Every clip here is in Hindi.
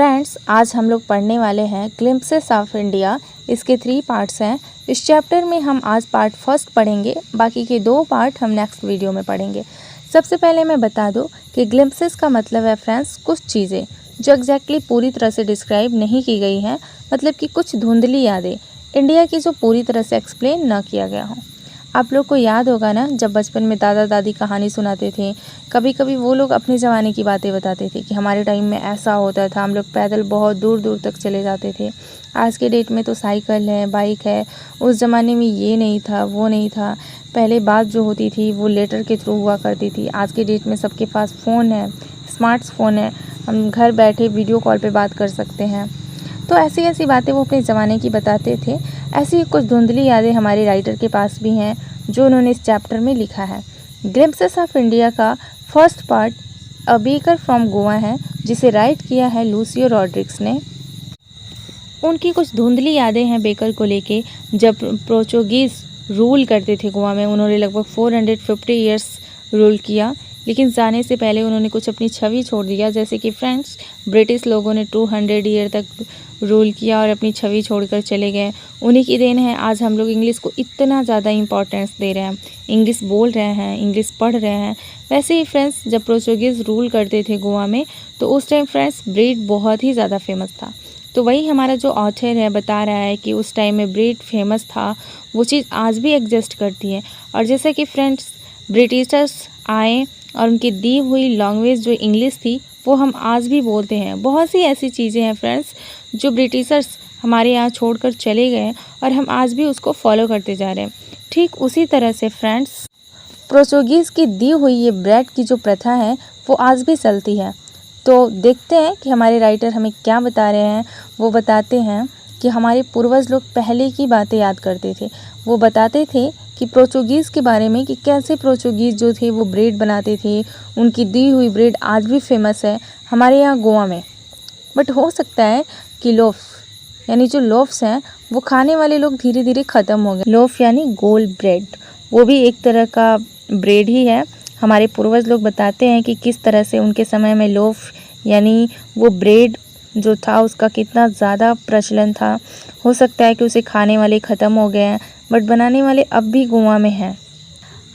फ्रेंड्स, आज हम लोग पढ़ने वाले हैं ग्लिम्पसेस ऑफ इंडिया। इसके 3 पार्ट्स हैं। इस चैप्टर में हम आज पार्ट फर्स्ट पढ़ेंगे, बाकी के 2 पार्ट हम नेक्स्ट वीडियो में पढ़ेंगे। सबसे पहले मैं बता दूं कि ग्लिम्पसेस का मतलब है फ्रेंड्स कुछ चीज़ें जो एग्जैक्टली पूरी तरह से डिस्क्राइब नहीं की गई हैं, मतलब कि कुछ धुंधली यादें इंडिया की जो पूरी तरह से एक्सप्लेन ना किया गया हो। आप लोग को याद होगा ना, जब बचपन में दादा दादी कहानी सुनाते थे, कभी कभी वो लोग अपने ज़माने की बातें बताते थे कि हमारे टाइम में ऐसा होता था, हम लोग पैदल बहुत दूर दूर तक चले जाते थे। आज के डेट में तो साइकिल है, बाइक है, उस ज़माने में ये नहीं था, वो नहीं था। पहले बात जो होती थी वो लेटर के थ्रू हुआ करती थी। आज के डेट में सबके पास फ़ोन है, स्मार्टफोन है, हम घर बैठे वीडियो कॉल पे बात कर सकते हैं। तो ऐसी ऐसी बातें वो अपने ज़माने की बताते थे। ऐसी कुछ धुंधली यादें हमारे राइटर के पास भी हैं जो उन्होंने इस चैप्टर में लिखा है। ग्लिम्पसेस ऑफ इंडिया का first part a baker from Goa है, जिसे राइट किया है लूसियो रॉड्रिग्स ने। उनकी कुछ धुंधली यादें हैं बेकर को लेके। जब पोर्चुगीज़ रूल करते थे गोवा में, उन्होंने लगभग 450 ईयर्स रूल किया, लेकिन जाने से पहले उन्होंने कुछ अपनी छवि छोड़ दिया। जैसे कि फ्रेंड्स, ब्रिटिश लोगों ने 200 ईयर तक रूल किया और अपनी छवि छोड़कर चले गए। उन्हीं की देन है आज हम लोग इंग्लिश को इतना ज़्यादा इम्पोर्टेंस दे रहे हैं, इंग्लिश बोल रहे हैं, इंग्लिश पढ़ रहे हैं। वैसे ही फ्रेंड्स, जब पोर्चुगीज़ रूल करते थे गोवा में, तो उस टाइम फ्रेंड्स ब्रीड बहुत ही ज़्यादा फेमस था। तो वही हमारा जो ऑथर है बता रहा है कि उस टाइम में ब्रीड फेमस था, वो चीज़ आज भी एग्जिस्ट करती है। और जैसे कि फ्रेंड्स, ब्रिटिशर्स आए और उनकी दी हुई लैंग्वेज जो इंग्लिश थी वो हम आज भी बोलते हैं। बहुत सी ऐसी चीज़ें हैं फ्रेंड्स जो ब्रिटिशर्स हमारे यहाँ छोड़कर चले गए और हम आज भी उसको फॉलो करते जा रहे हैं। ठीक उसी तरह से फ्रेंड्स, पोर्चुगीज़ की दी हुई ये ब्रेड की जो प्रथा है वो आज भी चलती है। तो देखते हैं कि हमारे राइटर हमें क्या बता रहे हैं। वो बताते हैं कि हमारे पूर्वज लोग पहले की बातें याद करते थे। वो बताते थे कि पोर्चुगीज़ के बारे में, कि कैसे पोर्चुगीज़ जो थे वो ब्रेड बनाते थे। उनकी दी हुई ब्रेड आज भी फेमस है हमारे यहाँ गोवा में। बट हो सकता है कि लोफ यानी जो लोफ्स हैं वो खाने वाले लोग धीरे धीरे ख़त्म हो गए। लोफ यानी गोल ब्रेड, वो भी एक तरह का ब्रेड ही है। हमारे पूर्वज लोग बताते हैं कि किस तरह से उनके समय में लोफ यानी वो ब्रेड जो था उसका कितना ज़्यादा प्रचलन था। हो सकता है कि उसे खाने वाले ख़त्म हो गए हैं, बट बनाने वाले अब भी गोवा में हैं।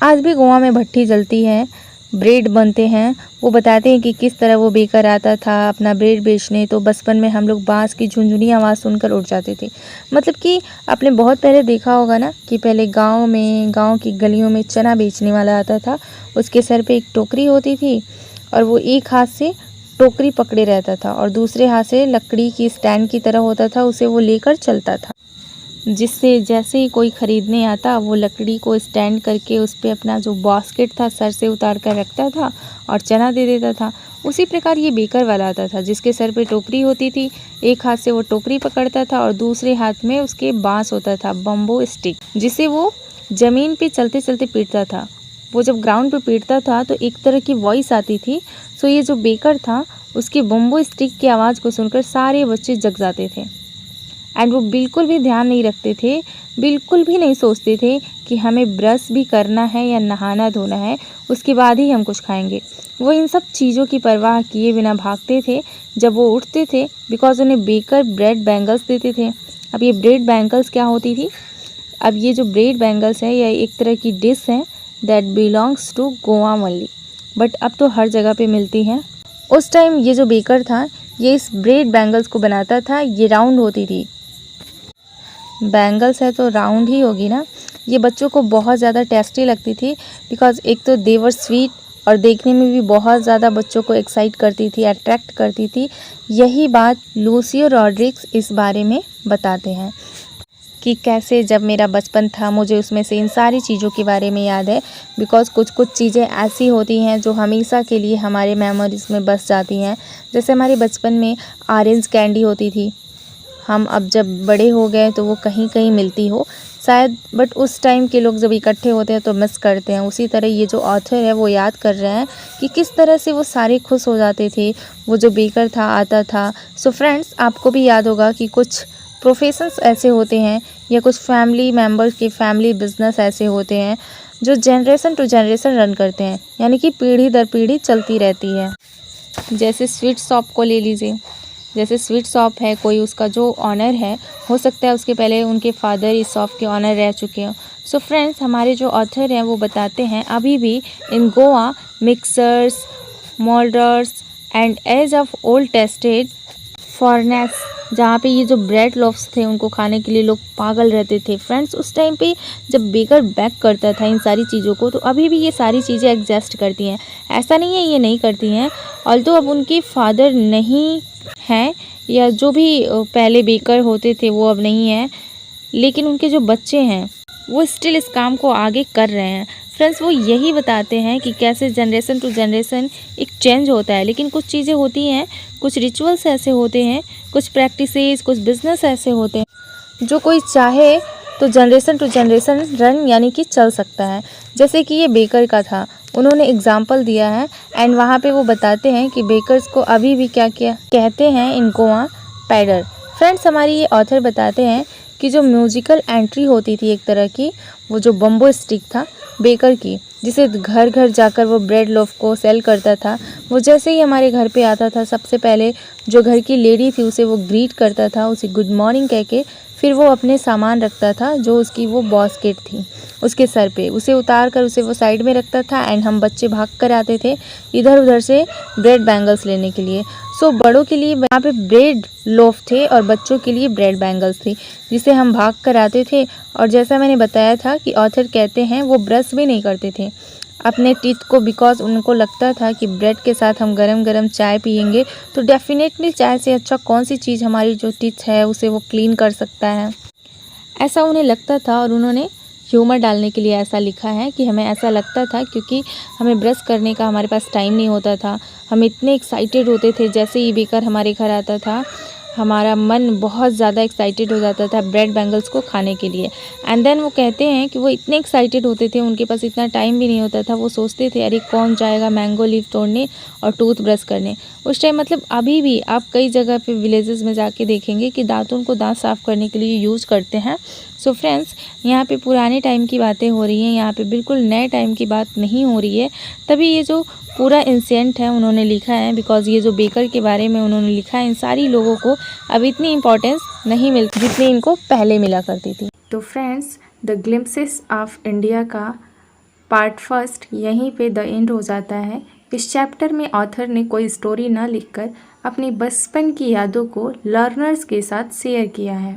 आज भी गोवा में भट्टी जलती है, ब्रेड बनते हैं। वो बताते हैं कि किस तरह वो बेकर आता था अपना ब्रेड बेचने, तो बचपन में हम लोग बांस की झुनझुनी आवाज़ सुनकर उठ जाते थे। मतलब कि आपने बहुत पहले देखा होगा ना कि पहले गांव की गलियों में चना बेचने वाला आता था। उसके सर पे एक टोकरी होती थी और वो एक हाथ से टोकरी पकड़े रहता था और दूसरे हाथ से लकड़ी की स्टैंड की तरह होता था, उसे वो लेकर चलता था, जिससे जैसे ही कोई ख़रीदने आता वो लकड़ी को स्टैंड करके उस पर अपना जो बास्केट था सर से उतार कर रखता था और चना दे देता था। उसी प्रकार ये बेकर वाला आता था जिसके सर पे टोकरी होती थी। एक हाथ से वो टोकरी पकड़ता था और दूसरे हाथ में उसके बांस होता था, बम्बो स्टिक, जिसे वो ज़मीन पे चलते चलते पीटता था। वो जब ग्राउंड पे पीटता था तो एक तरह की वॉइस आती थी। सो ये जो बेकर था उसकी बम्बो स्टिक की आवाज़ को सुनकर सारे बच्चे जग जाते थे। एंड वो बिल्कुल भी ध्यान नहीं रखते थे, बिल्कुल भी नहीं सोचते थे कि हमें ब्रश भी करना है या नहाना धोना है, उसके बाद ही हम कुछ खाएंगे। वो इन सब चीज़ों की परवाह किए बिना भागते थे जब वो उठते थे, बिकॉज उन्हें बेकर ब्रेड बैंगल्स देते थे। अब ये ब्रेड बैंगल्स क्या होती थी? अब ये जो ब्रेड बैंगल्स है यह एक तरह की डिश है that belongs to Goa only, but अब तो हर जगह पे मिलती हैं। उस टाइम ये जो बेकर था ये इस ब्रेड बैंगल्स को बनाता था। ये राउंड होती थी, बैंगल्स है तो राउंड ही होगी ना। ये बच्चों को बहुत ज़्यादा टेस्टी लगती थी, बिकॉज एक तो देवर स्वीट और देखने में भी बहुत ज़्यादा बच्चों को एक्साइट करती थी, अट्रैक्ट करती थी। यही बात लूसियो रॉड्रिग्स इस बारे में बताते हैं कि कैसे जब मेरा बचपन था मुझे उसमें से इन सारी चीज़ों के बारे में याद है। बिकॉज़ कुछ कुछ चीज़ें ऐसी होती हैं जो हमेशा के लिए हमारे मेमोरीज़ में बस जाती हैं। जैसे हमारे बचपन में ऑरेंज कैंडी होती थी, हम अब जब बड़े हो गए तो वो कहीं कहीं मिलती हो शायद, बट उस टाइम के लोग जब इकट्ठे होते हैं तो मिस करते हैं। उसी तरह ये जो ऑथर है वो याद कर रहे हैं कि किस तरह से वो सारे खुश हो जाते थे, वो जो बेकर था आता था। सो फ्रेंड्स, आपको भी याद होगा कि कुछ प्रोफेशंस ऐसे होते हैं या कुछ फैमिली मेम्बर्स के फैमिली बिजनेस ऐसे होते हैं जो जनरेशन टू जनरेशन रन करते हैं, यानी कि पीढ़ी दर पीढ़ी चलती रहती है। जैसे स्वीट शॉप को ले लीजिए, जैसे स्वीट शॉप है, कोई उसका जो ऑनर है, हो सकता है उसके पहले उनके फादर इस शॉप के ऑनर रह चुके हों। सो फ्रेंड्स, हमारे जो ऑथर हैं वो बताते हैं अभी भी in Goa mixers, molders and age of old tested furnaces, जहाँ पे ये जो ब्रेड लोफ्स थे उनको खाने के लिए लोग पागल रहते थे। फ्रेंड्स, उस टाइम पे जब बेकर बेक करता था इन सारी चीज़ों को, तो अभी भी ये सारी चीज़ें एग्जिस्ट करती हैं। ऐसा नहीं है ये नहीं करती हैं, ऑल्दो अब उनके फादर नहीं हैं या जो भी पहले बेकर होते थे वो अब नहीं हैं, लेकिन उनके जो बच्चे हैं वो स्टिल इस काम को आगे कर रहे हैं। फ्रेंड्स, वो यही बताते हैं कि कैसे जनरेशन टू जनरेशन एक चेंज होता है, लेकिन कुछ चीज़ें होती हैं, कुछ रिचुअल्स ऐसे होते हैं, कुछ प्रैक्टिसेस, कुछ बिजनेस ऐसे होते हैं जो कोई चाहे तो जनरेशन टू जनरेशन रन यानी कि चल सकता है। जैसे कि ये बेकर का था, उन्होंने एग्जाम्पल दिया है एंड वहाँ पे वो बताते हैं कि बेकर्स को अभी भी क्या क्या कहते हैं इन गोवा, पैडर। फ्रेंड्स, हमारी ये ऑथर बताते हैं कि जो म्यूजिकल एंट्री होती थी एक तरह की, वो जो बम्बो स्टिक था बेकर की, जिसे घर घर जाकर वो ब्रेड लोफ को सेल करता था, वो जैसे ही हमारे घर पे आता था सबसे पहले जो घर की लेडी थी उसे वो ग्रीट करता था, उसे गुड मॉर्निंग कह के, फिर वो अपने सामान रखता था जो उसकी वो बास्केट थी उसके सर पे, उसे उतार कर उसे वो साइड में रखता था एंड हम बच्चे भाग कर आते थे इधर उधर से ब्रेड बैंगल्स लेने के लिए। सो बड़ों के लिए यहाँ पे ब्रेड लोफ थे और बच्चों के लिए ब्रेड बैंगल्स थी, जिसे हम भाग कर आते थे। और जैसा मैंने बताया था कि ऑथर कहते हैं वो ब्रश भी नहीं करते थे अपने टीथ को, बिकॉज उनको लगता था कि ब्रेड के साथ हम गरम गरम चाय पियेंगे तो डेफिनेटली चाय से अच्छा कौन सी चीज़ हमारी जो टीथ है उसे वो क्लीन कर सकता है, ऐसा उन्हें लगता था। और उन्होंने ह्यूमर डालने के लिए ऐसा लिखा है कि हमें ऐसा लगता था क्योंकि हमें ब्रश करने का हमारे पास टाइम नहीं होता था, हम इतने एक्साइटेड होते थे जैसे ही बेकर हमारे घर आता था, हमारा मन बहुत ज़्यादा एक्साइटेड हो जाता था ब्रेड बैंगल्स को खाने के लिए। एंड देन वो कहते हैं कि वो इतने एक्साइटेड होते थे, उनके पास इतना टाइम भी नहीं होता था, वो सोचते थे अरे कौन जाएगा मैंगो लीफ तोड़ने और टूथ ब्रश करने। उस टाइम मतलब अभी भी आप कई जगह पे विलेजेस में जाके देखेंगे कि दांतों को दांत साफ़ करने के लिए यूज़ करते हैं। सो फ्रेंड्स, यहाँ पे पुराने टाइम की बातें हो रही हैं, यहाँ पे बिल्कुल नए टाइम की बात नहीं हो रही है। तभी ये जो पूरा इंसिडेंट है उन्होंने लिखा है, बिकॉज ये जो बेकर के बारे में उन्होंने लिखा है, इन सारी लोगों को अब इतनी इम्पोर्टेंस नहीं मिलती जितनी इनको पहले मिला करती थी। तो friends, the glimpses of India का पार्ट फर्स्ट यहीं पे द एंड हो जाता है। इस चैप्टर में ऑथर ने कोई स्टोरी न लिखकर अपनी बचपन की यादों को लर्नर्स के साथ शेयर किया है।